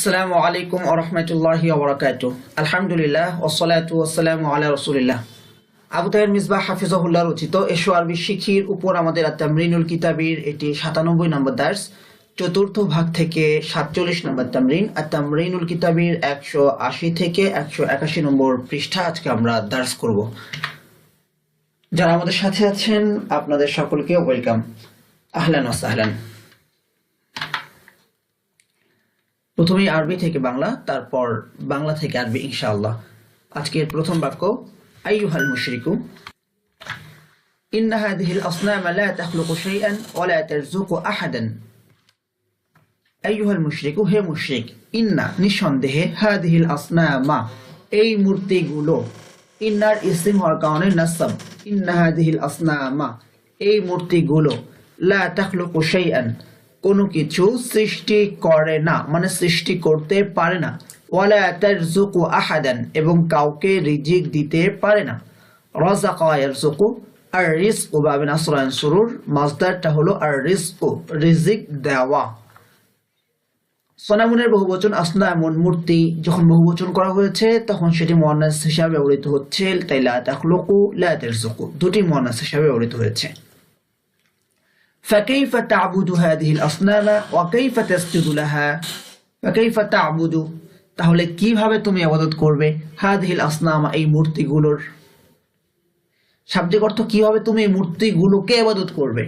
আসসালামু আলাইকুম ওয়া রাহমাতুল্লাহি ওয়া বারাকাতুহু। আলহামদুলিল্লাহ ওয়াসসালাতু ওয়াসসালামু আলা রাসূলিল্লাহ। আবু তাহের মিসবাহ হাফিজাহুল্লাহ রচিত এশো আরবি শিখির উপর আমাদের আত-তামরিনুল কিতাবীর এটি 97 নম্বর দার্স, চতুর্থ ভাগ থেকে 47 নম্বর তামরিন। আত-তামরিনুল কিতাবীর 180 থেকে 181 নম্বর পৃষ্ঠা আজকে আমরা দার্স করব। যারা আমাদের সাথে আছেন আপনাদের সকলকে ওয়েলকাম, আহলান ওয়া সাহলান। প্রথমে আরবি থেকে বাংলা, তারপর বাংলা থেকে আরবি ইনশাআল্লাহ। আজকের প্রথম বাক্য, আইয়ুহাল মুশরিকু ইন্না হাযিহিল আসনাম লা তাখলুকু শাইআন ওয়া লা তারযুকু আহাদান। আইয়ুহাল মুশরিকু, হে মুশরিক, ইন্না নিঃসন্দেহে, হাযিহিল আসনামা এই মূর্তিগুলো, ইন্নার ইসম হওয়ার কারণে নাসব, ইন্না হাযিহিল আসনামা এই মূর্তিগুলো, লা তাখলুকু শাইআন কোনো কিছু সৃষ্টি করে না, মানে সৃষ্টি করতে পারে না। ওয়ালা তারযুকু আহাদান এবং কাউকে রিজিক দিতে পারে না। রাযাকা ইয়ারযুকু, আর রিজকু বাবে নাসরান সুরুর, মাসদারটা হলো আর রিজকু, রিজিক দেওয়া। সনামুনের বহুবচন আসনামুন মূর্তি যখন বহুবচন করা হয়েছে তখন সেটি মুয়ান্নাস হিসাবে ব্যবহৃত হচ্ছে, তাই লা তাখলুকু লা তারযুকু দুটি মুয়ান্নাস হিসাবে ব্যবহৃত হয়েছে। فكيف تعبد هذه الأصنام وكيف تسجد لها فكيف تعبد তাহলে কিভাবে তুমি ইবাদত করবে, হাদিহিল আসনাম এই মূর্তিগুলোর। শাব্দিক অর্থ কিভাবে তুমি এই মূর্তিগুলোকে ইবাদত করবে,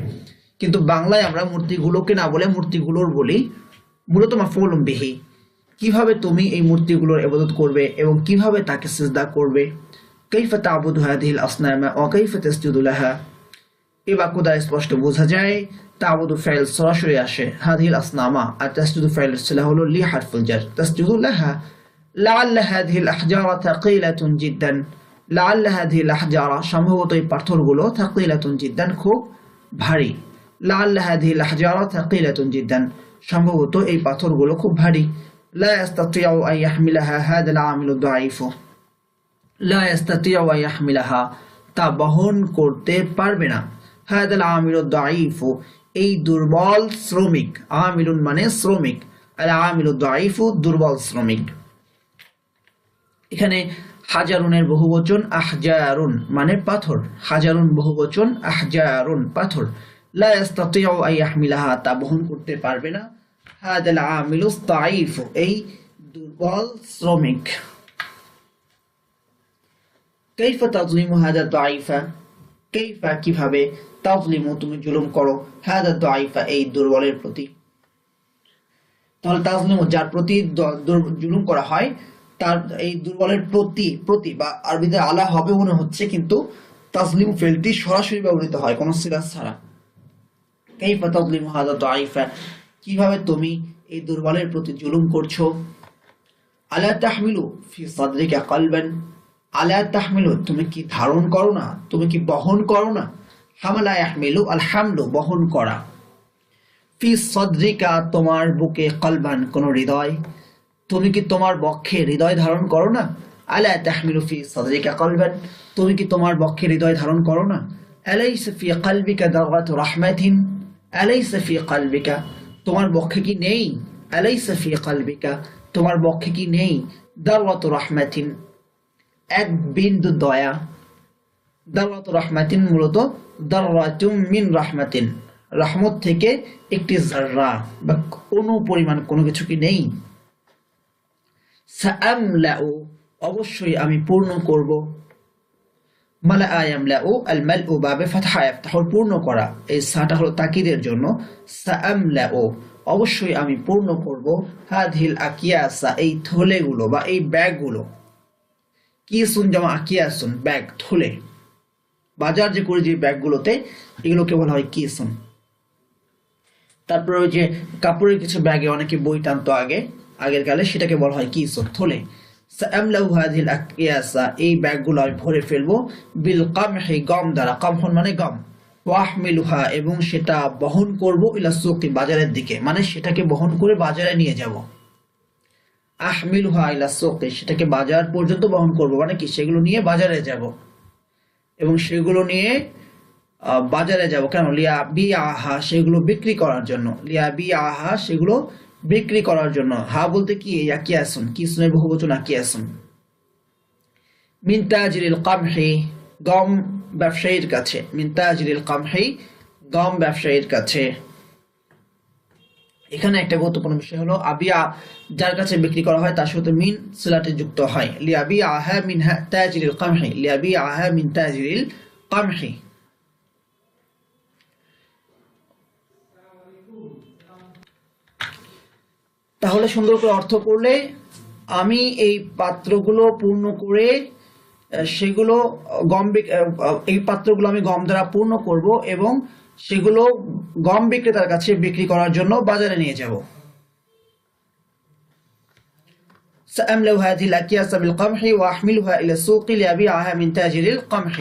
কিন্তু বাংলায় আমরা মূর্তিগুলোকে না বলে মূর্তিগুলোর বলি, মূলত মাফউলুম বিহি। কিভাবে তুমি এই মূর্তিগুলোর ইবাদত করবে এবং কিভাবে তাকে সিজদা করবে। কাইফা তা'বুদু হাদিহিল আসনাম ওয়া কাইফা তাসজুদু লাহা, এই বাক্য দ্বারা স্পষ্ট বোঝা যায় তা'বুদু ফাইল সরাসরি আসে, হাদিহিল আসনামা, আর তাসজুদু ফাইল সিলা হলো লি হারফুল জার, তাসজুদু লাহা। লাআল্লা হাদিহিল আহজারা তাকিলাতুন জিদ্দান, লাআল্লা হাদিহিল আহজারা সম্ভবত এই পাথরগুলো, তাকিলাতুন জিদ্দান খুব ভারী। লাআল্লা হাদিহিল আহজারা তাকিলাতুন জিদ্দান সম্ভবত এই পাথরগুলো খুব ভারী। লা ইস্তাতিউ আন ইয়াহমিলাহা হাদাল আমিলুদ দাঈফু, লা ইস্তাতিউ আন ইয়াহমিলাহা তা বহন করতে পারবে না। হাদাল আমিলুদ দাঈফু এই দুর্বল শ্রমিক, আমিলুন মানে শ্রমিক, আর আমিলুদ দাঈফু দুর্বল শ্রমিক। এখানে হাজারুনের বহুবচন আহজারুন মানে পাথর, হাজারুন বহুবচন আহজারুন পাথর। লা ইস্তাতিউ আন ইয়াহমিলাহা তা বহন করতে পারবে না। হাদাল আমিলুদ দাঈফু এই দুর্বল শ্রমিক। কাইফা তাযলিমু হাদা দাঈফা, কাইফা কিভাবে, তাযলিমু তুমি জুলুম করো, হাদা দাঈফা এই দুর্বলের প্রতি। তাহলে তাযলিমু যার প্রতি জুলুম করা হয় তার এই দুর্বলের প্রতি বা আরবিতে আলা হবে মনে হচ্ছে, কিন্তু তাযলিমু ফেলটি সরাসরি ব্যবহৃত হয় কোনো সিলাস ছাড়া। কাইফা তাযলিমু হাদা দাঈফা কিভাবে তুমি এই দুর্বলের প্রতি জুলুম করছো। আলা তাহমিলু ফি সাদরিকা কলবান, আলা তাহমিলু তুমি কি ধারণ করো না, তুমি কি বহন করো না। হামালা ইয়াহমিলু আল হামলু বহন করা। ফি সাদরিকা তোমার বুকে, কলবান কোন হৃদয়, তুমি কি তোমার বক্ষে হৃদয় ধারণ করো না। আলা তাহমিলু ফি সাদরিকা কলবান তুমি কি তোমার বক্ষে হৃদয় ধারণ করো না। আলাইসা ফি কলবিকা দাওয়াতু রাহমাতিন, আলাইসা ফি কলবিকা তোমার বক্ষে কি নেই, আলাইসা ফি কলবিকা তোমার বক্ষে কি নেই, দাওয়াতু রাহমাতিন এক বিন্দু দয়া। দাওয়াতু রাহমাতিন মূলত দাররাতুম মিন রাহমাতিন রহমত থেকে একটি যাররা বা কোনো পরিমাণ কোনো কিছু কি নেই। সাআমলাউ অবশ্যই আমি পূর্ণ করব। মালাআ ইয়ামলাউ আল মালউ বাবে ফাতহা ইফতাহুল পূর্ণ করা, এই সাটা হলো তাকিদের জন্য। সাআমলাউ অবশ্যই আমি পূর্ণ করব। হাদিহিল আকিয়াসা এই থলেগুলো বা এই ব্যাগগুলো, কিসুন জামা আকিয়াসুন ব্যাগ থলে, বাজার যে করে যে ব্যাগগুলোতে এগুলোকে বলা হয় কিসুন। তারপরে ওই যে কাপড়ের কিছু ব্যাগে অনেকে বই টানতো আগের কালে, সেটাকে বলা হয় কিসুন থলে। সাআমলাউ হাদিহিল আকিয়াসা এই ব্যাগগুলো আমি ভরে ফেলবো। বিল কামহি গম দ্বারা, কামহুন মানে গম। ওয়াহমিলুহা এবং সেটা বহন করব, ইলা সুকি বাজারের দিকে, মানে সেটাকে বহন করে বাজারে নিয়ে যাব। আহমিলুহা ইলা সুকি সেটাকে বাজার পর্যন্ত বহন করব, মানে কি সেগুলো নিয়ে বাজারে যাব এবং সেগুলো নিয়ে বাজারে যাব কেন, লিয়া বি আহা সেগুলো বিক্রি করার জন্য, লিয়া বি আহা সেগুলো বিক্রি করার জন্য। হা বলতে কি ইয়াকিয়াসুন, কিসমের বহুবচন আকিয়াসুন। মিন তাজিরিল কামহি, গম ব্যবসায়ীর কাছে। মিন তাজিরিল কামহি, গম ব্যবসায়ীর কাছে। এখানে একটা গুরুত্বপূর্ণ বিষয় হলো আবিয়া যার কাছে বিক্রি করা হয় তার সাথে মিন সিলাতে যুক্ত হয়। লিয়াবিআহা মিন তাজিরিল কামহি, লিয়াবিআহা মিন তাজিরিল কামহি। তাহলে সুন্দর করে অর্থ করলে, আমি এই পাত্রগুলো পূর্ণ করে সেগুলো এই পাত্রগুলো আমি গম দ্বারা পূর্ণ করব এবং সেগুলো গম বিক্রেতার কাছে বিক্রি করার জন্য বাজারে নিয়ে যাব। سأملأ هذه الأكياس بالقمح وأحملها إلى السوق لأبيعها من تاجر القمح.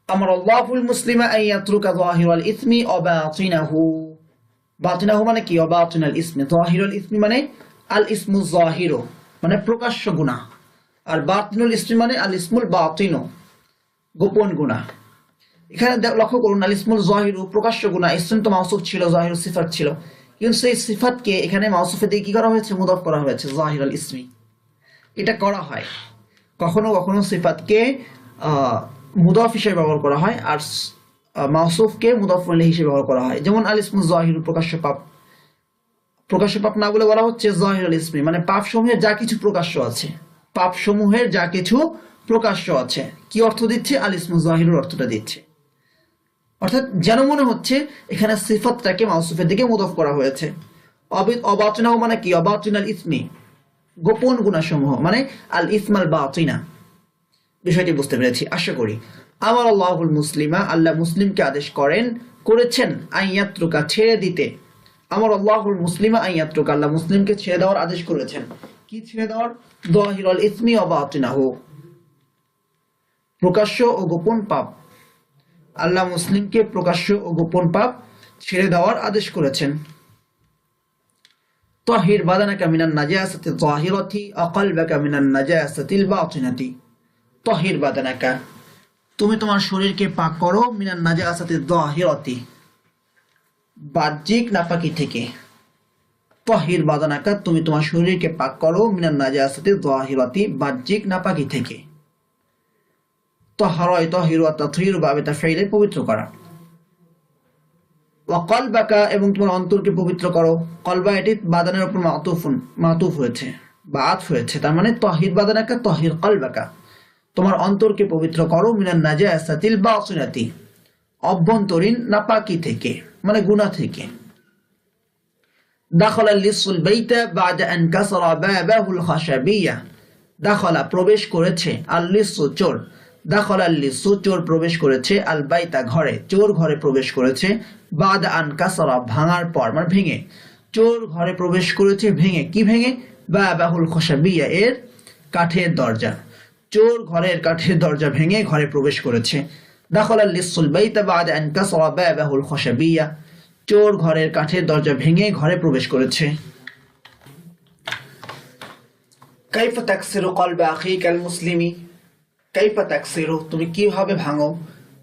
أمر الله المسلم أن يترك ظاهر الإثم وباطنه. باطنه মানে কি? وباطن الإثم. ظاهر الإثم মানে আল ইসমু যাহিরু, মানে প্রকাশ্য গুনাহ। আর বাতিনুল ইসমি মানে আল ইসমুল বাতিনু, গোপন গুনাহ। এখানে লক্ষ্য করুন, আল ইসমুল যাহিরু প্রকাশ্য গুনাহ, ইসম তো মাউসুফ ছিল, যাহিরু সিফাত ছিল, কিন্তু সেই সিফাতকে এখানে মাউসুফে দিয়ে কি করা হয়েছে? মুদাফ করা হয়েছে, যাহির আল ইসমি। এটা করা হয় কখনো কখনো, সিফাতকে মুদাফ হিসেবে ব্যবহার করা হয় আর মাউসুফকে মুদাফ ইলাইহি হিসেবে ব্যবহার করা হয়। যেমন আল ইসমুল যাহিরু প্রকাশ্য পাপ, প্রকাশ্য পাপ না বলে বলা হচ্ছে যাহির আল ইসমি, মানে পাপ সমূহের যা কিছু প্রকাশ্য আছে, পাপ সমূহের যা কিছু প্রকাশ্য আছে। কি অর্থ দিচ্ছে? আল ইসমু যাহিরুর অর্থটা দিচ্ছে। অর্থাৎ যেন মনে হচ্ছে এখানে সিফাতটাকে মাউসুফের দিকে মুদাফ করা হয়েছে। অবাতিনাহু মানে কি? অবাতিনাল ইসমি, গোপন গুনাহসমূহ, মানে আল ইসমাল বাতিনা। বিষয়টি বুঝতে পেরেছি আশা করি। আমার আল্লাহুল মুসলিমা, আল্লাহ মুসলিমকে আদেশ করেছেন আইয়াত্রুকা, ছেড়ে দিতে। আমার আল্লাহুল মুসলিমা আইয়াত্রুকা, আল্লাহ মুসলিমকে ছেড়ে দেওয়ার আদেশ করেছেন। কি ছেড়ে দেওয়ার? যাহিরুল ইসমি ওয়া বাতিনাহু, প্রকাশ্য ও গোপন পাপ। আল্লাহ মুসলিমকে প্রকাশ্য ও গোপন পাপ ছেড়ে দেওয়ার আদেশ করেছেন। তাহির বাদানাকা মিনান নাজাসাতি যাহিরাতি ওয়া কলবাকা মিনান নাজাসাতিল বাতিনাতি। তাহির বাদানাকা, তুমি তোমার শরীরকে পাক করো, মিনান নাজাসাতি যাহিরাতি, বাহ্যিক নাপাকি থেকে। তাহির বাদানাকা, তুমি তোমার শরীরকে পাক করো, মিনান নাজাসাতি যাহিরাতি, বাহ্যিক নাপাকি থেকে। তাহরা তাহিরু ওয়া তাতহিরু বাবে তাফঈলে পবিত্র করা। ওয়া কলবাকা, এবং তোমার অন্তরকে পবিত্র করো। কলবা এটি বাদানের উপর মাতুফ হয়েছে বা আতফ হয়েছে, তার মানে তাহির বাদানাকা তাহির কলবাকা, তোমার অন্তরকে পবিত্র করো, মিনান নাজাসাতিল বাতিনাতি, অভ্যন্তরীণ নাপাকি থেকে, মানে গুনাহ থেকে। দাখালা লিসুল বাইতা বাদা আন কাসারা বাবাহুল খাশাবিয়া। দাখালা প্রবেশ করেছে, আল লিসু চোর, দাখালা লিসু চোর প্রবেশ করেছে, আল বাইতা ঘরে, চোর ঘরে প্রবেশ করেছে, বাদা আন কাসারা ভাঙার পর, মানে ভেঙে। চোর ঘরে প্রবেশ করেছে ভেঙে। কি ভেঙে? বাবাহুল খাশাবিয়া, এর কাঠের দরজা। চোর ঘরের কাঠের দরজা ভেঙে ঘরে প্রবেশ করেছে। দাখালা লিসুল বাইতা বাদা আন কাসারা বাবাহুল খাশাবিয়া, চোর ঘরের কাঠের দরজা ভেঙে ঘরে প্রবেশ করেছে। কাইফা তাকসিরু কলবা আখিকাল মুসলিমি। কাইফা তাকসিরু, তুমি কিভাবে ভাঙো,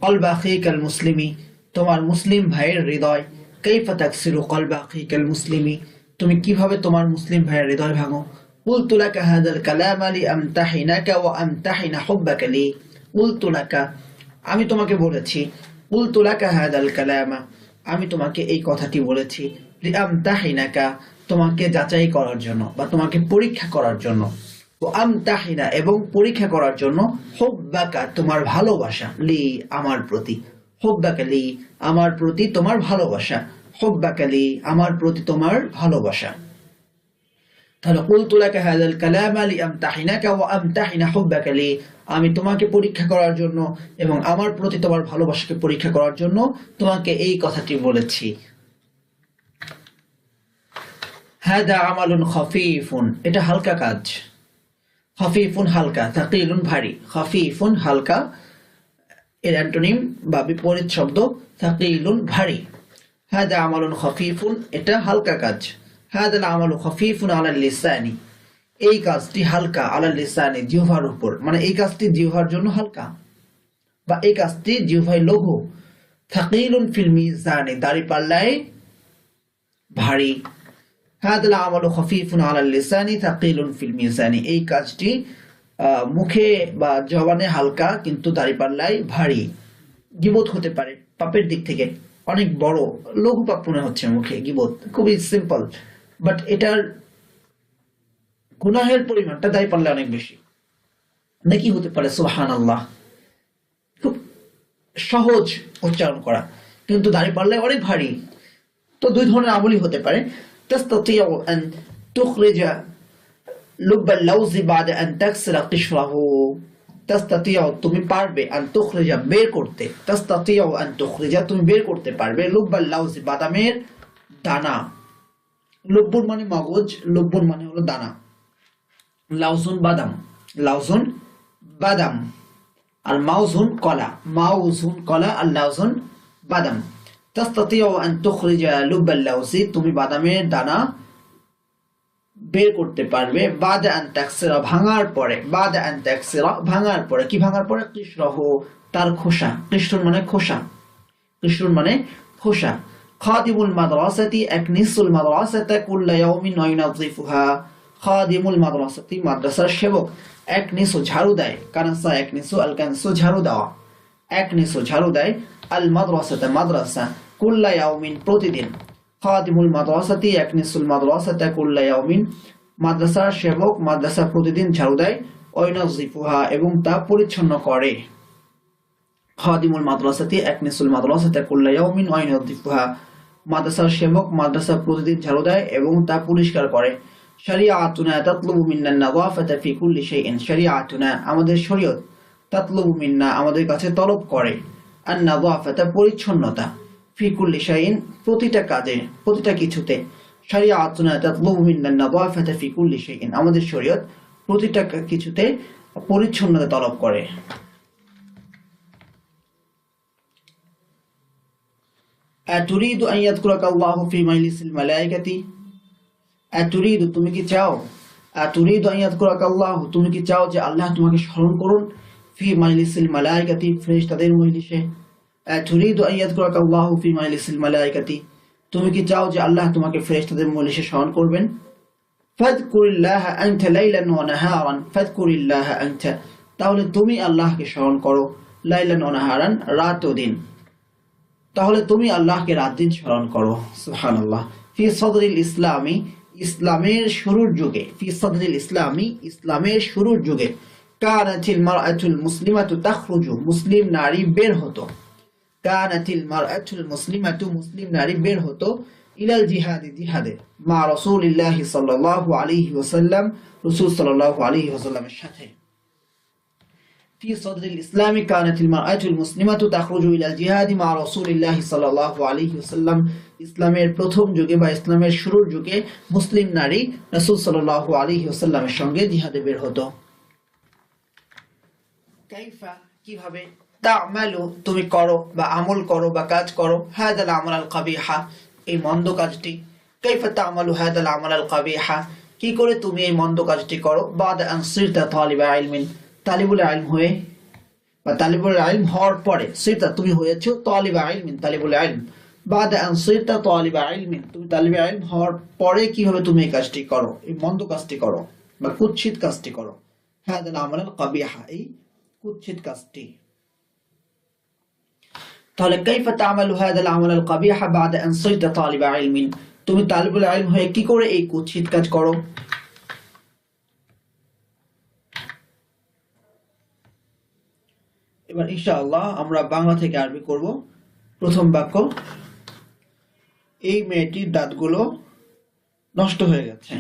কলবা আখিকাল মুসলিমি, তোমার মুসলিম ভাইয়ের হৃদয়। কাইফা তাকসিরু কলবা আখিকাল মুসলিমি, তুমি কিভাবে তোমার মুসলিম ভাইয়ের হৃদয় ভাঙো। কুলতু লাকা হাদাল কালামা লিআমতাহিনাকা ওয়া আমতাহিনা হুব্বাকা লি। কুলতু লাকা, আমি তোমাকে বলেছি। কুলতু লাকা হাদাল কালামা, আমি তোমাকে এই কথাটি বলেছি। লিআমতাহিনাকা, তোমাকে যাচাই করার জন্য বা তোমাকে পরীক্ষা করার জন্য। ও আমতাহিনা, এবং পরীক্ষা করার জন্য। হুব্বাকা, তোমার ভালোবাসা। লি, আমার প্রতি। হুব্বাকা লি, আমার প্রতি তোমার ভালোবাসা। হুব্বাকা লি, আমার প্রতি তোমার ভালোবাসা। তাহলে কুলতু লাকা হাযাল কালামা লিআমতাহিনাকা ওয়া আমতাহিনা হুব্বাকা লি, আমি তোমাকে পরীক্ষা করার জন্য এবং আমার প্রতি তোমার ভালোবাসাকে পরীক্ষা করার জন্য তোমাকে এই কথাটি বলেছি। হাদা আমালুন খাফিফুন, এটা হালকা কাজ। খাফিফুন হালকা, তাকিলুন ভারী। খাফিফুন হালকা, এর অ্যান্টোনিম বা বিপরীত শব্দ তাকিলুন ভারী। হাদা আমালুন খাফিফুন, এটা হালকা কাজ। হাদাল আমালু খাফিফুন আলাল লিসানি, এই কাজটি হালকা, আলাল লিসানি, জিহ্বার উপর, মানে এই কাজটি জিহ্বার জন্য হালকা বা এই কাজটি জিহ্বায় লঘু। থাকিলুন ফিল মিজানি, দাঁড়িপাল্লায় ভারী। হাদাল আমালু খাফিফুন আলাল লিসানি থাকিলুন ফিল মিজানি, এই কাজটি মুখে বা জবানে হালকা কিন্তু দাঁড়িপাল্লায় ভারী। গীবত হতে পারে পাপের দিক থেকে অনেক বড়, লঘু পাপ মনে হচ্ছে মুখে গীবত, খুবই সিম্পল, বাট এটার গুনাহের পরিমাণটা দাঁড়িপাল্লায় অনেক বেশি। নাকি হতে পারে সুবহানাল্লাহ, খুব সহজ উচ্চারণ করা, কিন্তু দাঁড়িপাল্লায় অনেক ভারী। তো দুই ধরনের আমলই হতে পারে। তাস্তাতিউ আন তুখরিজা লুব্বাল লাউজি বাদা আন তাকসিরা কিশরাহু, তাস্তাতিউ তুমি পারবে, আন তুখরিজা বের করতে, তাস্তাতিউ আন তুখরিজা তুমি বের করতে পারবে, লুব্বাল লাউজি বাদামের দানা, লুব্বুর মানে মগজ, লুব্বুর মানে হলো দানা, লাউজুন বাদাম, লাউজুন বাদাম, আর মাউজুন কলা, মাউজুন কলা, আর লাউজুন বাদাম। তাস্তাতিউ আন তুখরিজা লুব্বাল লাউজি তুমি বাদামের দানা বের করতে পারবে, বাদা আন তাকসিরা ভাঙার পরে, বাদা আন তাকসিরা ভাঙার পরে, কি ভাঙার পরে, কিশরাহু তার খোসা, কিশরুন মানে খোসা, কিশরুন মানে খোসা। খাদিমুল মাদ্রাসাতি একনিসুল মাদ্রাসাতা কুল্লা ইয়াউমিন ওয়া ইউনাযিফুহা, খাদিমুল মাদ্রাসাতি মাদ্রাসার সেবক, একনিসু ঝাড়ু দেয়, কানাসা একনিসু, আল কানসু ঝাড়ু দেওয়া, একনিসু ঝাড়ু দেয়, আল মাদ্রাসাতা মাদ্রাসা, কুল্লা ইয়াউমিন প্রতিদিন, খাদিমুল মাদ্রাসাতি একনিসুল মাদ্রাসাতা কুল্লা ইয়াউমিন মাদ্রাসার সেবক মাদ্রাসা প্রতিদিন ঝাড়ু দেয়, ওয়া ইউনাযিফুহা এবং তা পরিচ্ছন্ন করে। খাদিমুল মাদ্রাসাতি একনিসুল মাদ্রাসাতা কুল্লা ইয়াউমিন ওয়া ইউনাযিফুহা মাদ্রাসার সেবক মাদ্রাসা প্রতিদিন ঝাড়ু দেয় এবং তা পরিষ্কার করে। শরিয়াতুনা তাতলুবু মিন্না নাযাফাতা ফি কুল্লি শাইইন, শরিয়াতুনা আমাদের শরীয়ত, তাতলুবু মিন্না আমাদের কাছে তলব করে, আন নাযাফাতা পরিচ্ছন্নতা, ফি কুল্লি শাইইন প্রতিটা কাজে, প্রতিটা কিছুতে, শরিয়াতুনা তাতলুবু মিন্না নাযাফাতা ফি কুল্লি শাইইন আমাদের শরীয়ত প্রতিটা কিছুতে পরিচ্ছন্নতা তলব করে। আতুরিদু আন ইয়াযকুরাকা আল্লাহু ফি মাজলিসিল মালায়েকাতি, আতুরিদু তুমি কি চাও, আতুরিদু আন ইয়াযকুরাকা আল্লাহু তুমি কি চাও যে আল্লাহ তোমাকে স্মরণ করুন, ফি মাজলিসিল মালায়েকাতি ফেরেশতাদের মজলিসে, আতুরিদু আন ইয়াযকুরাকা আল্লাহু ফি মাজলিসিল মালায়েকাতি তুমি কি চাও যে আল্লাহ তোমাকে ফেরেশতাদের মজলিসে স্মরণ করবেন। ফাযকুরিল্লাহা আনতা লাইলান ওয়া নাহারান, ফাযকুরিল্লাহা আনতা তাহলে তুমি আল্লাহকে স্মরণ করো, লাইলান ওয়া নাহারান রাত ও দিন, তাহলে তুমি আল্লাহকে রাত দিন স্মরণ করো। সুবহানাল্লাহ। ফি সদরিল ইসলামি ইসলামের শুরুর যুগে, ফি সদরিল ইসলামি ইসলামের শুরুর যুগে, কানাতিল মারআতুল মুসলিমাতু তাখরুজু মুসলিম নারী বের হতো, কানাতিল মারআতুল মুসলিমাতু মুসলিম নারী বের হতো, ইলাল জিহাদি জিহাদে, মা রাসূলিল্লাহি সাল্লাল্লাহু আলাইহি ওয়াসাল্লাম রাসূল সাল্লাল্লাহু আলাইহি ওয়াসাল্লামের সাথে। في صدر الإسلام كانت المرأة المسلمة تخرج إلى الجهاد مع رسول الله صلى الله عليه وسلم ইসলামের প্রথম যুগে বা ইসলামের শুরুর যুগে মুসলিম নারী রাসূল সাল্লাল্লাহু আলাইহি ওয়াসাল্লামের সঙ্গে জিহাদে বের হতো। কাইফা কিভাবে, তা'মালু তুমি করো বা আমল করো বা কাজ করো, হাদাল আমাল আল কাবিহা এই মন্দ কাজটি, কাইফা তা'মালু হাদাল আমাল আল কাবিহা কি করে তুমি এই মন্দ কাজটি করো, বাদা আন সিরতা তালিবা ইলমিন তালিবুল ইলম হয়ে বা তালিবুল ইলম হওয়ার পরে, সিরতা তুমি হয়েছো তালিবা ইলমিন তালিবুল ইলম, বাদা আন সিরতা তালিবা ইলমিন তুমি তালিবা ইলম হওয়ার পরে কিভাবে তুমি এই কাজটি করো, এই মন্দ কাজটি করো বা কুৎসিত কাজটি করো, হাদাল আমাল আল কাবিহা এই কুৎসিত কাজটি। তাহলে কাইফা তা'মালু হাদাল আমাল আল কাবিহা বাদা আন সিরতা তালিবা ইলমিন তুমি তালিবুল ইলম হয়ে কি করে এই কুৎসিত কাজ করো। এবার ইনশাআল্লাহ আমরা বাংলা থেকে আরবি করব। প্রথম বাক্য, এই মেয়েটির দাঁতগুলো নষ্ট হয়ে গেছে,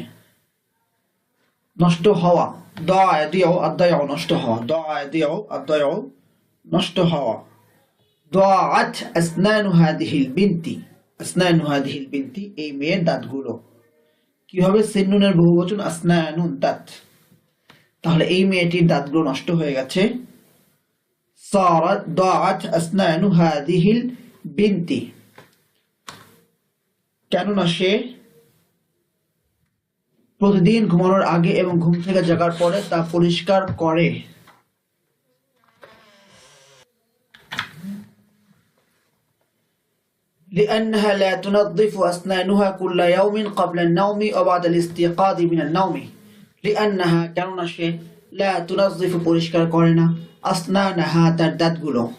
নষ্ট হওয়া, দা'আদিয়াও আদায়াও নষ্ট হওয়া, দা'আদিয়াও আদায়াও নষ্ট হওয়া, দাআত আসনানু হাদিহিল বিনতি, আসনানু হাদিহিল বিনতি এই মেয়ের দাঁতগুলো, কি হবে সিন্নুনের বহুবচন আসনানুন দাঁত, তাহলে এই মেয়েটির দাঁতগুলো নষ্ট হয়ে গেছে, সারাত দাআত আসনানু হাদিহিল বিনতি কেননা সে প্রতিদিন ঘুমানোর আগে এবং ঘুম থেকে জাগার পরে তা পরিষ্কার করে। لأنها لا تنظف أسنانها كل يوم قبل النوم وبعد الاستيقاظ من النوم لأنها কেননা সে لا تنظف পরিষ্কার করে না আসনানাহা তার দাঁতগুলো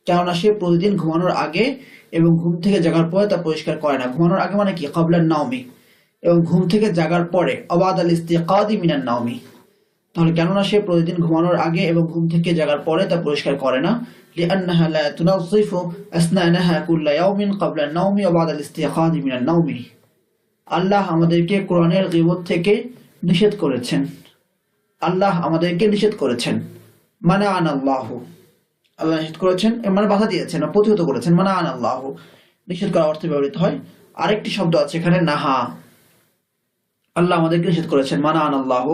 কেননা সে প্রতিদিন ঘুমানোর আগে এবং ঘুম থেকে জাগার পরে তা পরিষ্কার করে না ঘুমানোর আগে মানে কি ক্বাবলা নাওমি এবং ঘুম থেকে জাগার পরে অবাদ আল ইস্তিকাদি মিনান নাওমি তাহলে কেননা সে প্রতিদিন ঘুমানোর আগে এবং ঘুম থেকে জাগার পরে তা পরিষ্কার করে না লিআন্নাহা লা তুনাযিফু আসনানাহা কুল্লা ইয়াওমিন ক্বাবলা আন-নাওমি ওয়া বা'দা আল-ইস্তিকাদি মিনান নাওমি আল্লাহ আমাদেরকে কোরআনের গীবত থেকে নিষেধ করেছেন আল্লাহ আমাদেরকে নিষেধ করেছেন মানাআনা আল্লাহু আল্লাহ নিষেধ করেছেন মানে বাধা দিয়েছেন বা প্রতিহত করেছেন মানাআনা আল্লাহু নিষেধ করার অর্থে ব্যবহৃত হয় আরেকটি শব্দ আছে এখানে নাহা আল্লাহ আমাদেরকে নিষেধ করেছেন মানাআনা আল্লাহু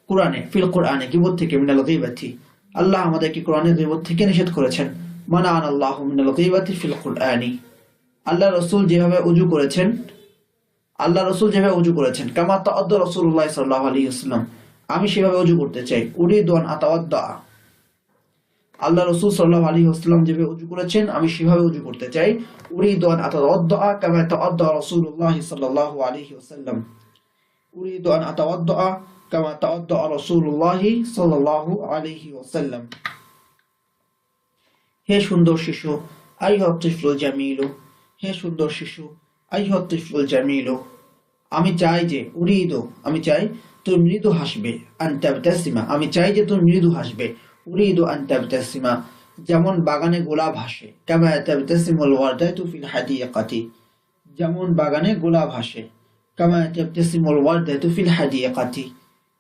কোরআনে ফিল কোরআনে গীবত থেকে মিনাল গীবাতি আল্লাহ আমাদেরকে কোরআনের গীবত থেকে নিষেধ করেছেন মানাআনা আল্লাহু মিনাল গীবাতি ফিল কোরআনি আল্লাহ রাসূল যেভাবে ওযু করেছেন কামা তাআদ্দা রাসূলুল্লাহ সাল্লাল্লাহু আলাইহি ওয়াসাল্লাম আমি সেভাবে ওযু করতে চাই উরিদু আন আতাওয়াদ্দা আল্লাহ রাসূল সাল্লাল্লাহু আলাইহি ওয়াসাল্লাম যেভাবে ওযু করেছেন আমি সেভাবে ওযু করতে চাই উরিদু আন আতাওয়াদ্দা কামা তাআদ্দা রাসূলুল্লাহ সাল্লাল্লাহু আলাইহি ওয়াসাল্লাম উরিদু আন আতাওয়াদ্দা কামা তাআদ্দা রাসূলুল্লাহ সাল্লাল্লাহু আলাইহি ওয়াসাল্লাম হে সুন্দর শিশু আইয়ুহাত তিফলুল জামিলু হে সুন্দর শিশু আইয়ুহাত তিফলুল জামিলু আমি চাই যে আমি চাই তুমি মৃদু হাসবে আনতাবতাসিমা আমি চাই যে তুমি মৃদু হাসবে উরিদু আনতাবতাসিমা যেমন বাগানে গোলাপ হাসে কামা তাবতাসিমুল ওয়ারদাতু ফিল হাদিয়াকাতি যেমন বাগানে গোলাপ হাসে কামা তাবতাসিমুল ওয়ারদাতু ফিল হাদিয়াকাতি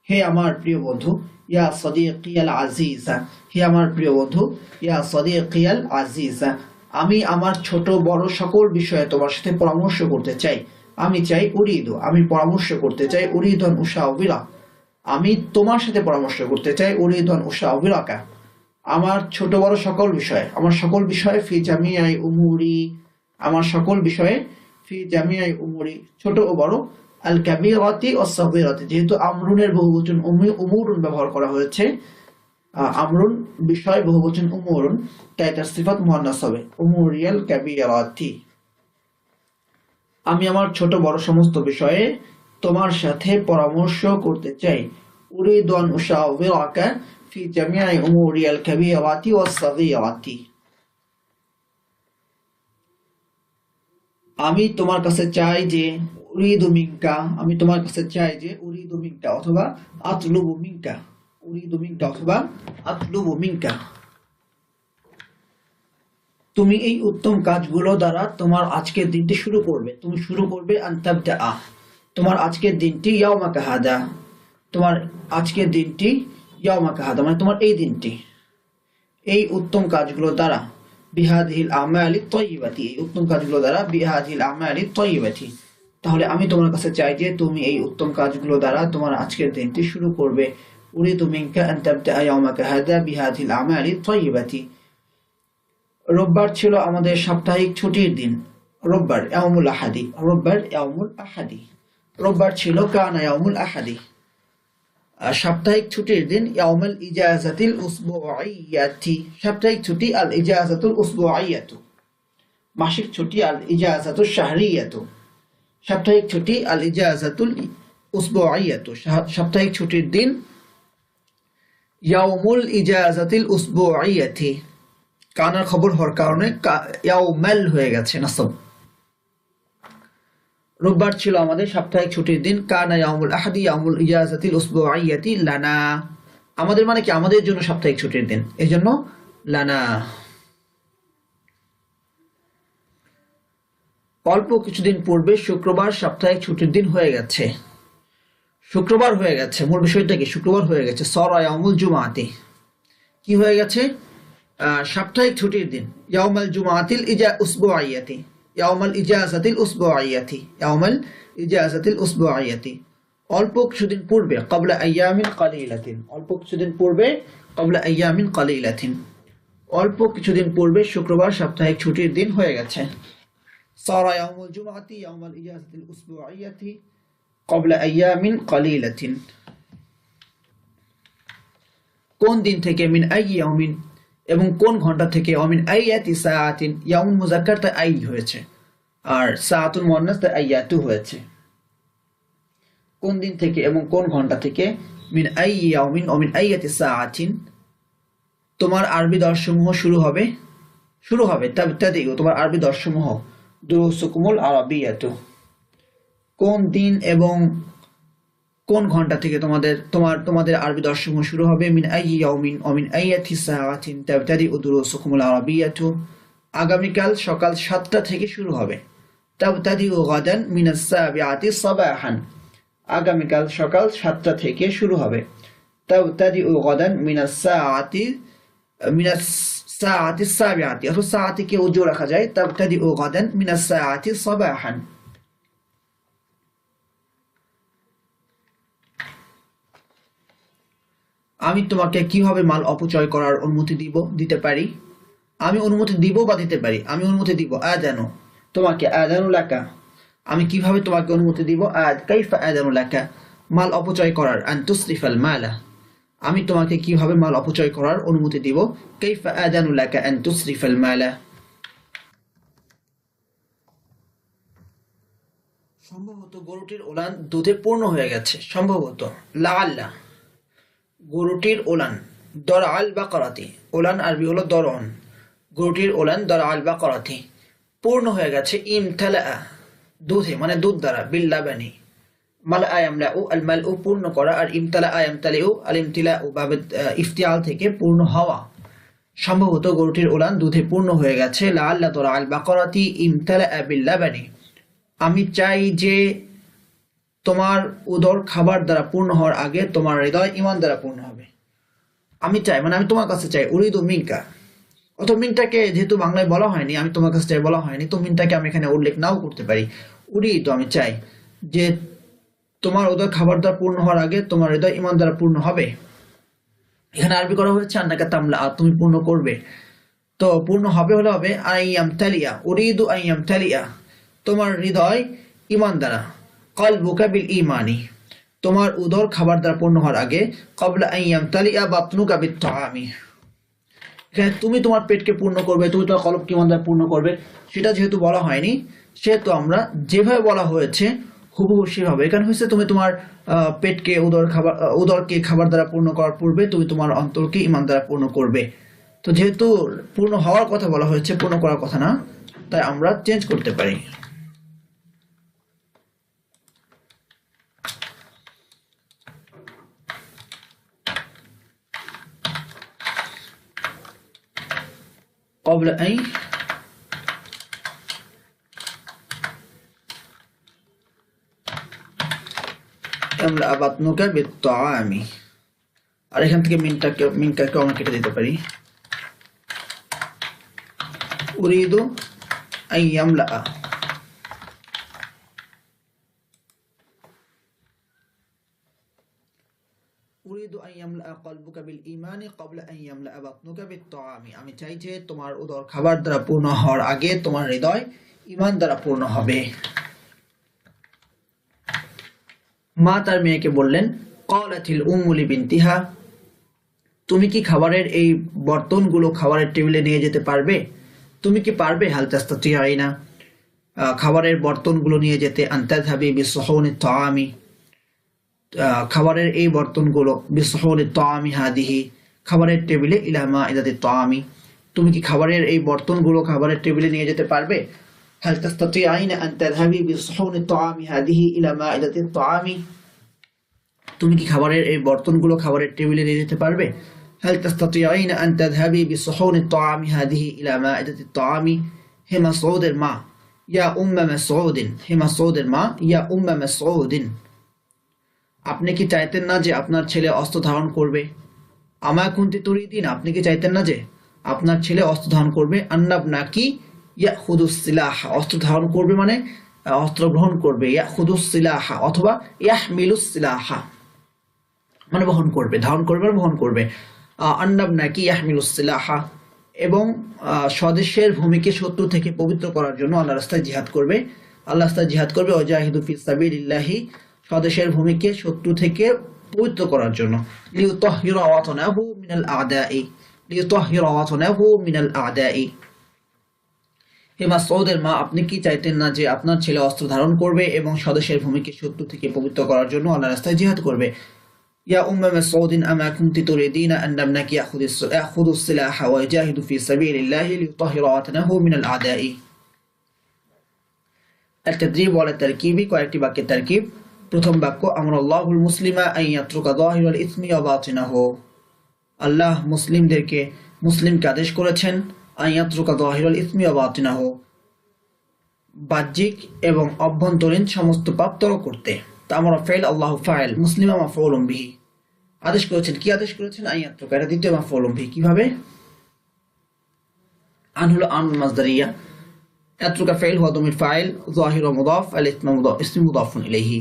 হে আমার প্রিয় বন্ধু ইয়া সাদিকিয়াল আজিজা হে আমার প্রিয় বন্ধু ইয়া সাদিকিয়াল আজিজা আমি আমার ছোট বড় সকল বিষয়ে তোমার সাথে পরামর্শ করতে চাই আমি চাই আমি পরামর্শ করতে চাই উরিদন উশাউবিরা আমি তোমার সাথে পরামর্শ করতে চাই উরিদন উশাউবিরাকা আমার ছোট বড় সকল বিষয়ে আমার সকল বিষয়ে ফি জামিআই উমুরি আমার সকল বিষয়ে ফি জামিআই উমুরি ছোট ও বড় আল কাবীরাতি ওয়াস সাগীরাতি যেহেতু আমরুনের বহুবচন উমুরুন ব্যবহার করা হয়েছে আমরুন বিষয় বহুবচন উমুরুন তাই তার সিফাত মুয়ান্নাস হবে উমুরিয়াল কাবীরাতি আমি আমার ছোট বড় সমস্ত বিষয়ে তোমার সাথে পরামর্শ করতে চাই উরিদু আন উশাউবিরাকা ফি জামিআই উমুরিয়াল কাবীরাতি ওয়াস সাগীরাতি আমি তোমার কাছে চাই যে উরিদু মিনকা আমি তোমার কাছে চাই যে উরিদু মিনকা অথবা আতলুবু মিনকা উরিদু মিনকা অথবা আতলুবু মিনকা তুমি এই উত্তম কাজগুলো দ্বারা তোমার আজকের দিনটি শুরু করবে তুমি শুরু করবে আনতাবদা তোমার আজকের দিনটি ইয়াউমাকা হাদা তোমার আজকের দিনটি ইয়াউমাকা হাদা মানে তোমার এই দিনটি এই উত্তম কাজগুলো দ্বারা বিহাদিহিল আমালি তাইয়্যিবাতি এই উত্তম কাজগুলো দ্বারা বিহাদিহিল আমালি তাইয়্যিবাতি তাহলে আমি তোমার কাছে চাই যে তুমি এই উত্তম কাজগুলো দ্বারা তোমার আজকের দিনটি শুরু করবে উরিদু মিনকা আন তাবদা ইয়াউমাকা হাদা বিহাদিহিল আমালি তাইয়্যিবাতি রোববার ছিল আমাদের সাপ্তাহিক ছুটির দিন রোববার ইয়াউমুল আহাদি রোববার ছিল কানা ইয়াউমুল আহাদি সাপ্তাহিক ছুটির দিন ইয়াউমুল ইজাযাতিল উসবুইয়াতি সাপ্তাহিক ছুটি আল ইজাযাতুল উসবুইয়াতু মাসিক ছুটি আল ইজাযাতুশ শাহরিয়াতু সাপ্তাহিক ছুটি আল ইজাযাতুল উসবুইয়াতু সাপ্তাহিক ছুটির দিন ইয়াউমুল ইজাযাতিল উসবুইয়াতি কানার খবর হওয়ার কারণে ইয়াউমাল হয়ে গেছে নাসব রোববার ছিল আমাদের সাপ্তাহিক ছুটির দিন কানা ইয়াউমুল আহাদি ইয়াউমুল ইজাযাতিল উসবুইয়াতি লানা আমাদের মানে কি আমাদের জন্য সাপ্তাহিক ছুটির দিন এজন্য লানা অল্প কিছুদিন পূর্বে শুক্রবার সাপ্তাহিক ছুটির দিন হয়ে গেছে শুক্রবার হয়ে গেছে মূল বিষয়টা কি শুক্রবার হয়ে গেছে সরা ইয়াউমুল জুমাতি কি হয়ে গেছে সাপ্তাহিক ছুটির দিন ইয়াউমাল জুমাতিল উসবুইয়াতি ইয়াউমাল ইজাযাতিল উসবুইয়াতি অল্প কিছুদিন পূর্বে ক্বাবলা আইয়ামিন কালিলাতিন অল্প কিছুদিন পূর্বে শুক্রবার সাপ্তাহিক ছুটির দিন হয়ে গেছে সারা ইয়াউমুল জুমাতি ইয়াউমাল ইজাযাতিল উসবুইয়াতি ক্বাবলা আইয়ামিন কালিলাতিন কোন দিন থেকে মিন আইয়ামিন এবং কোন ঘন্টা থেকে অমিন আইয়াতি সাআতিন ইয়াউম মুযাক্কার তা আই হয়েছে আর সাআতুন মুয়ান্নাস তাই আইয়াতু হয়েছে। কোন দিন থেকে এবং কোন ঘন্টা থেকে, মিন আই ইয়াউমিন ওয়া মিন আইয়াতি সাআতিন, তোমার আরবি দর্শসমূহ শুরু হবে তাবতাদিউ, তোমার আরবি দর্শসমূহ, দুরুসুকুমুল আরাবিয়াতু, কোন দিন এবং কোন ঘন্টা থেকে তোমাদের আরবি দর্শসমূহ শুরু হবে, মিন আই ইয়াউমিন ওয়া মিন আইয়াতি সাআতিন তাবতাদিউ দুরুসুকুমুল আরাবিয়াতু, আগামীকাল সকাল 7টা থেকে শুরু হবে, তাবতাদিউ গাদান মিনাস সাবিআতি সাবাহান, আগামীকাল সকাল 7টা থেকে শুরু হবে, তাবতাদিউ গাদান মিনাস সাআতি সাবিআতি, অথবা সাআতিকে উজু রাখা যায়, তাবতাদিউ গাদান মিনাস সাআতি সাবাহান। আমি তোমাকে কিভাবে মাল অপচয় করার অনুমতি দিতে পারি, আমি অনুমতি দিব বা দিতে পারি, আমি অনুমতি দিব, আযানু, তোমাকে, আযানু লাকা, আমি কিভাবে তোমাকে অনুমতি দিব, কাইফা আযানু লাকা, মাল অপচয় করার, আন তুসরিফাল মালা, আমি তোমাকে কিভাবে মাল অপচয় করার অনুমতি দিব, কাইফা আযানু লাকা আন তুসরিফাল মালা। সম্ভবত গরুটির ওলান দুধে পূর্ণ হয়ে গেছে, সম্ভবত, লাআল্লা, গরুটির ওলান, দরআল বাকারাতি, ওলান আরবি হলো দরন, গরুটির ওলান দরআল বাকারাতি পূর্ণ হয়ে গেছে, ইমতালা, দুধে মানে দুধ দ্বারা, বিল লাবানি, মাল আয়ামলাউ, আল মালউ পূর্ণ করা, আর ইমতালা আয়ামতালিউ, আল ইমতিলাউ বাবে ইফতিয়াল থেকে পূর্ণ হওয়া। সম্ভবত গরুটির ওলান দুধে পূর্ণ হয়ে গেছে, লাআল্লা দরআল বাকারাতি ইমতালা বিল লাবানি, আমি চাই যে তোমার উদর খাবার দ্বারা পূর্ণ হওয়ার আগে তোমার হৃদয় ঈমান দ্বারা পূর্ণ হবে। আমি চাই মানে আমি তোমার কাছে চাই, উরিদু মিনকা, অথবা মিনটাকে যেহেতু বাংলায় বলা হয়নি, আমি তোমার কাছে চাই বলা হয়নি, তো মিনটাকে আমি এখানে উল্লেখ নাও করতে পারি, উরিদু, আমি চাই যে তোমার উদর খাবার দ্বারা পূর্ণ হওয়ার আগে তোমার হৃদয় ঈমান দ্বারা পূর্ণ হবে। এখানে আরবি করা হয়েছে আন্নাকা তামলা, তুমি পূর্ণ করবে, তো পূর্ণ হবে হলে হবে আইয়াম তালিয়া, উরিদু আইয়াম তালিয়া, তোমার হৃদয় ঈমান দ্বারা, কলবুকা বিল ঈমানি, তোমার উদর খাবার দ্বারা পূর্ণ হওয়ার আগে, ক্বাবলা আন ইয়ামতালিআ বাতনুকা বিত তাআমি, এখানে তুমি তোমার পেটকে পূর্ণ করবে, তুমি তোমার কলবকে ঈমান দ্বারা পূর্ণ করবে, সেটা যেহেতু বলা হয়নি, সেহেতু আমরা যেভাবে বলা হয়েছে হুবহু সেভাবে, এখানে হচ্ছে তুমি তোমার পেটকে উদরকে খাবার দ্বারা পূর্ণ করার পূর্বে তুমি তোমার অন্তরকে ঈমান দ্বারা পূর্ণ করবে। তো যেহেতু পূর্ণ হওয়ার কথা বলা হয়েছে, পূর্ণ করার কথা না, তাই আমরা চেঞ্জ করতে পারি। قبل أن يملأ بطنك بالطعام, আর এখান থেকে মিনটাকে আমরা কেটে দিতে পারি, উরিদু আন ইয়ামলা, উরিদু আন ইয়ামলা কলবুকা বিল ঈমানি ক্বাবলা আন ইয়ামলা বাতনুকা বিত তাআমি, আমি চাই যে তোমার উদর খাবার দ্বারা পূর্ণ হওয়ার আগে তোমার হৃদয় ঈমান দ্বারা পূর্ণ হবে। মা তার মেয়েকে বললেন, ক্বালাতিল উম্মু লিবিনতিহা, তুমি কি খাবারের এই বর্তনগুলো খাবারের টেবিলে নিয়ে যেতে পারবে, তুমি কি পারবে, হাল তাস্তাতিআইনা, খাবারের বর্তনগুলো নিয়ে যেতে, আন তাযহাবি বিসহুনিত তাআমি, খাবারের এই বর্তনগুলো, বিসহুনিত তাআমি হাদিহি, খাবারের টেবিলে, ইলা মাইদাতিত তাআমি, তুমি কি খাবারের এই বর্তনগুলো খাবারের টেবিলে নিয়ে যেতে পারবে, হাল তাস্তাতিআইনা আন তাযহাবি বিসহুনিত তাআমি হাদিহি ইলা মাইদাতিত তাআমি, তুমি কি খাবারের এই বর্তনগুলো খাবারের টেবিলে নিয়ে যেতে পারবে, হাল তাস্তাতিআইনা আন তাযহাবি বিসহুনিত তাআমি হাদিহি ইলা মাইদাতিত তাআমি। হে মাসউদের মা, ইয়া উম্মা মাসউদিন, হে মাসউদের মা, ইয়া উম্মা মাসউদিন, আপনি কি চাইতেন না যে আপনার ছেলে অস্ত্র ধারণ করবে, আমা কুনতি তুরিদিন, আপনি কি চাইতেন না যে আপনার ছেলে অস্ত্র ধারণ করবে, আন্নাবনাকি ইয়াখুদুস সিলাহ, অস্ত্র ধারণ করবে মানে অস্ত্র গ্রহণ করবে, ইয়াখুদুস সিলাহ অথবা ইয়াহমিলুস সিলাহ মানে বহন করবে, ধারণ করবে আর বহন করবে, আন্নাবনাকি ইয়াহমিলুস সিলাহ, এবং স্বদেশের ভূমিকে শত্রু থেকে পবিত্র করার জন্য আল্লাহর রাস্তায় জিহাদ করবে, আল্লাহর রাস্তায় জিহাদ করবে, ওয়াজাহিদু ফি সাবিলিল্লাহি, স্বদেশের ভূমিকে শত্রু থেকে পবিত্র করার জন্য, লিউতাহহিরা ওয়াতনাহু মিনাল আ'দাই, লিউতাহহিরা ওয়াতনাহু মিনাল আ'দাই, হে মাসউদের মা, আপনি কি চাইতেন না যে আপনার ছেলে অস্ত্র ধারণ করবে এবং স্বদেশের ভূমিকে শত্রু থেকে পবিত্র করার জন্য আল্লাহর রাস্তায় জিহাদ করবে? ইয়া উম্মা মাসউদিন আমা কুনতি তুরিদিনা আন নাবনাকি ইয়াখুদুস সিলাহা ওয়া ইয়াজাহিদু ফি সাবিলিল্লাহি লিইউতাহিরা ওয়াতনাহু মিনাল আদাই। التدريب على التركيب কয়েকটি বাক্যের তারকিব। প্রথম বাক্য, আমরাল্লাহুল মুসলিমা আন ইয়াতরুকা যাহিরাল ইসমি ওয়া বাতিনাহু। আল্লাহ মুসলিমকে আদেশ করেছেন আন ইয়াতরুকা যাহিরাল ইসমি ওয়া বাতিনাহু, বাহ্যিক এবং অভ্যন্তরীণ সমস্ত পাপ ত্যাগ করতে। তা আমরা ফাইল, আল্লাহু ফাইল, মুসলিমা মাফউলুম বিহি। আদেশ করেছেন, কি আদেশ করেছেন? আন ইয়াতরুকা, এটা দ্বিতীয় মাফউলুম বিহি। কিভাবে? আন হলো আমরুল মাসদারিয়া, يترك فعل هو ضمير فاعل ظاهر ومضاف، الاسم مضاف إليه،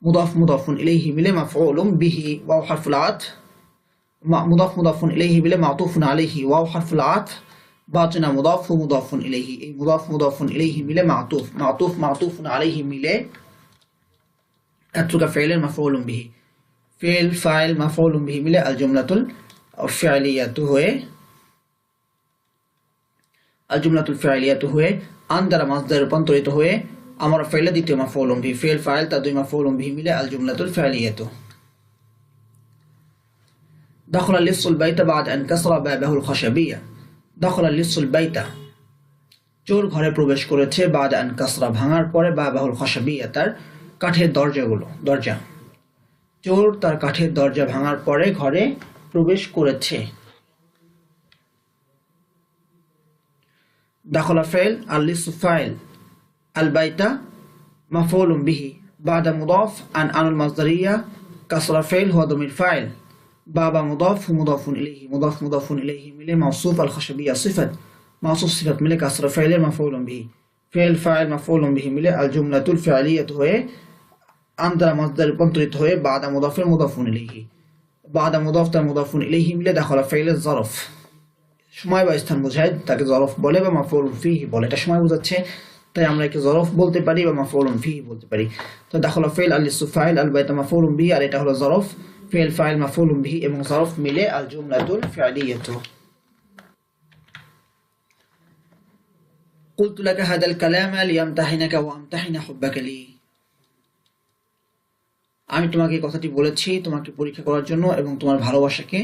مضاف إليه بلا مفعول به واو حرف العطف، مضاف إليه بلا معطوف عليه واو حرف العطف، باطن مضاف إليه، مضاف إليه بلا معطوف عليه بلا يترك فعل مفعول به، فعل فاعل مفعول به بلا الجملة الفعلية হয়ে আন দ্বারা মাসদারে রূপান্তরিত হয়ে আমরা ফাইলে দ্বিতীয় মাফউলুম বিহি, ফিল ফাইল তার দুই মাফউলুম বিহি মিলে আল জুমলাতুল ফাইলিয়াতু। দাখালা লিসুল বাইতা বাদ আন কাসরা বাবাহুল খাশাবিয়া। দাখালা লিসুল বাইতা, চোর ঘরে প্রবেশ করেছে, বাদ আন কাসরা, ভাঙার পরে, বাবাহুল খাশাবিয়া, তার কাঠের দরজা। চোর তার কাঠের দরজা ভাঙার পরে ঘরে প্রবেশ করেছে। دخل فعل، اللص فاعل، البيت مفعول به، بعد مضاف عن المصدرية، كسر فعل هو ضمير فاعل، بابا مضاف إليه، مضاف إليه ملي موصوف، الخشبية صفة، موصوف صفة ملي كسر فعل مفعول به، فعل فاعل مفعول به ملي الجملة الفعلية هي عند مصدر رূপান্তরিত হয়ে بعد مضاف إليه، بعد مضاف إليه ملي دخل فعل الظرف، সময় বা স্থান বোঝায়, তাকে জরফ বলে বা মাফউলুন ফিহি বলে। এটা সময় বোঝাচ্ছে, তাই আমরা একে জরফ বলতে পারি বা মাফউলুন ফিহি বলতে পারি। তো দাখালা ফাইল, আল-লিসু ফাইল, আল-বাইতা মাফউলুন বিহি, আর এটা হলো জরফ, ফাইল ফাইল মাফউলুন বিহি এবং জরফ মিলে আল জুমলাতুল ফি'লিয়াতু। قلت لك هذا الكلام ليمتحنك وامتحن حبك لي। আমি তোমাকে কথাটি বলেছি তোমাকে পরীক্ষা করার জন্য এবং তোমার ভালোবাসাকে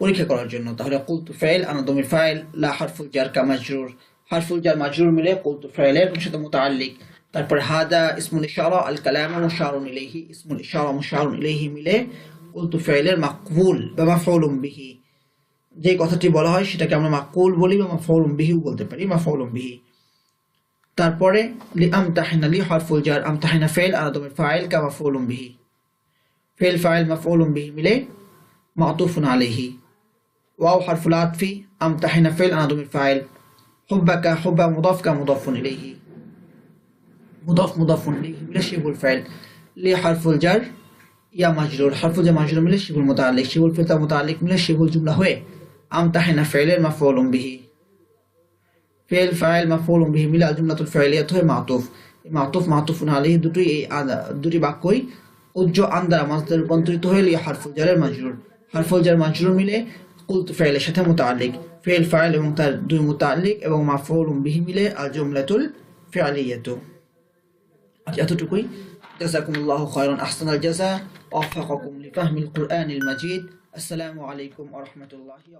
পরীক্ষা করার জন্য। তাহলে কুলতু ফাইল, আনা দমির ফাইল, লা হারফুল জার কা মাজরুর, হারফুল জার মাজরুর মিলে কুলতু ফাইলের সাথে মুতাআল্লিক। তারপর হাদা ইসমুল ইশারা, আল কালামু মুশারুন ইলাইহি, ইসমুল ইশারা মুশারুন ইলাইহি মিলে কুলতু ফাইলের মাকবুল বা মাফউলুম বিহি। যে কথাটি বলা হয় সেটাকে আমরা মাকবুল বলি বা মাফউলুম বিহি বলতে পারি, মাফউলুম বিহি। তারপরে লি আমতাহিনা, লি হারফুল জার, আমতাহিনা ফাইল, আনা দমির ফাইল কা মাফউলুম বিহি, ফাইল ফাইল মাফউলুম বিহি মিলে মাতুফুন আলাইহি, واو حرف العطف، امتحن فعل انا ضمير فاعل، حبك حب مضاف كمضاف اليه، مضاف اليه من شبه الفعل، لي حرف الجر يا مجرور، حرف الجر مجرور من شبه المتعلق، شبه الفعل متعلق من شبه الجمله هو امتحن فعل مفعول به، فعل فاعل مفعول به من الجمله الفعليه هو معطوف عليه। দুটি বাক্যই উজ্জ আন দ্বারা মাসদারে রূপান্তরিত হয়ে লি হারফুল জারের মাজরুর, হারফুল জার মাজরুর মিলে কুলতু ফাইলের সাথে মুতাআল্লিক, ফাইল ফাইল এবং তার দুই মুতাআল্লিক এবং মাফউলুম বিহি মিলে আল জুমলাতুল ফি'লিয়াতু। আজ এতটুকুই। জাযাকুমুল্লাহু খায়রান, আহসানাল জাযা, ওয়াফাকাকুম লিফাহমিল কুরআনিল মাজিদ। আসসালামু আলাইকুম ওয়া রাহমাতুল্লাহি।